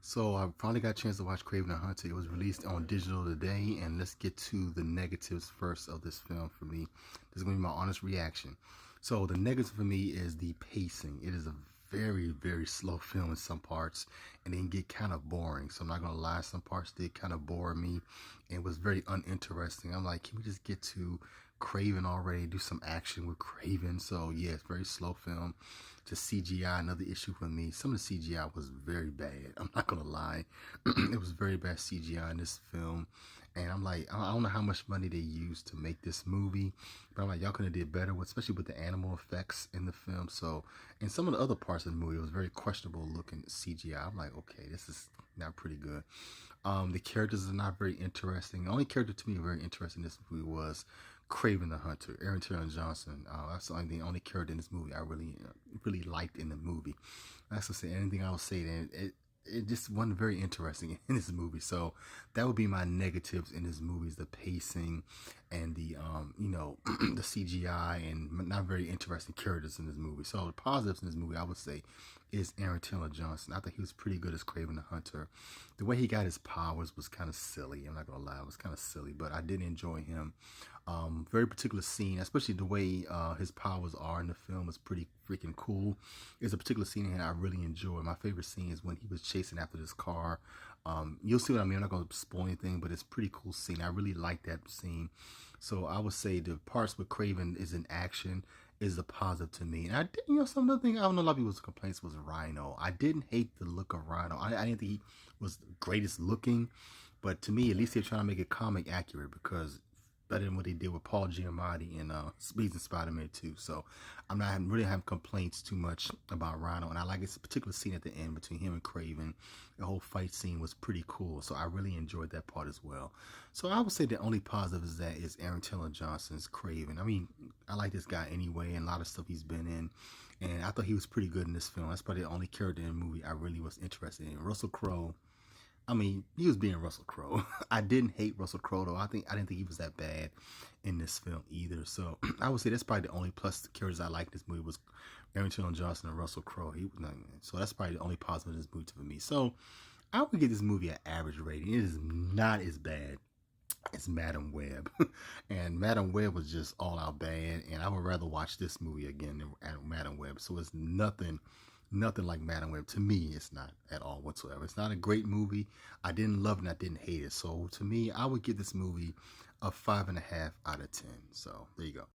So I finally got a chance to watch Kraven the Hunter. It was released on digital today, and let's get to the negatives first of this film for me. This is going to be my honest reaction. So the negative for me is the pacing. It is a very, very slow film in some parts, and it can get kind of boring. So I'm not going to lie, some parts did kind of bore me, and was very uninteresting. I'm like, can we just get to Kraven already, do some action with Kraven? So yeah, it's very slow film. Just CGI, another issue for me. Some of the CGI was very bad. I'm not gonna lie. It was very bad CGI in this film. And I'm like, I don't know how much money they used to make this movie, but I'm like, y'all could have did better, especially with the animal effects in the film. So, and some of the other parts of the movie, it was very questionable looking CGI. I'm like, okay, this is not pretty good. The characters are not very interesting. The only character to me very interesting in this movie was Kraven the Hunter, Aaron Taylor Johnson. That's the only character in this movie I really liked in the movie. That's to say anything I would say. Then it just wasn't very interesting in this movie. So that would be my negatives in this movie: is the pacing and the the CGI and not very interesting characters in this movie. So the positives in this movie, I would say, is Aaron Taylor Johnson. I think he was pretty good as Kraven the Hunter. The way he got his powers was kind of silly. I'm not gonna lie, it was kind of silly, but I did enjoy him. Very particular scene, especially the way his powers are in the film, is pretty freaking cool. There's a particular scene here I really enjoy. My favorite scene is when he was chasing after this car. You'll see what I mean. I'm not going to spoil anything, but it's a pretty cool scene. I really like that scene. So I would say the parts with Kraven is in action is a positive to me. And I did, some other thing I don't know, a lot of people's complaints was Rhino. I didn't hate the look of Rhino. I didn't think he was the greatest looking, but to me, at least they're trying to make it comic accurate, because better than what they did with Paul Giamatti in Speeds and Spider-Man 2. So I'm not really having complaints too much about Rhino. And I like this particular scene at the end between him and Kraven. The whole fight scene was pretty cool. So I really enjoyed that part as well. So I would say the only positive is Aaron Taylor Johnson's Kraven. I mean, I like this guy anyway, and a lot of stuff he's been in. And I thought he was pretty good in this film. That's probably the only character in the movie I really was interested in. Russell Crowe, I mean, he was being Russell Crowe. I didn't hate Russell Crowe though. I didn't think he was that bad in this film either. So I would say that's probably the only plus characters I liked in this movie was Aaron Taylor Johnson and Russell Crowe. So that's probably the only positive in this movie for me. So I would give this movie an average rating. It is not as bad as Madam Web, and Madam Web was just all out bad. And I would rather watch this movie again than Madam Web. So it's nothing like Madam Web. To me, it's not at all whatsoever. It's not a great movie. I didn't love it and I didn't hate it. So to me, I would give this movie a 5.5 out of 10. So there you go.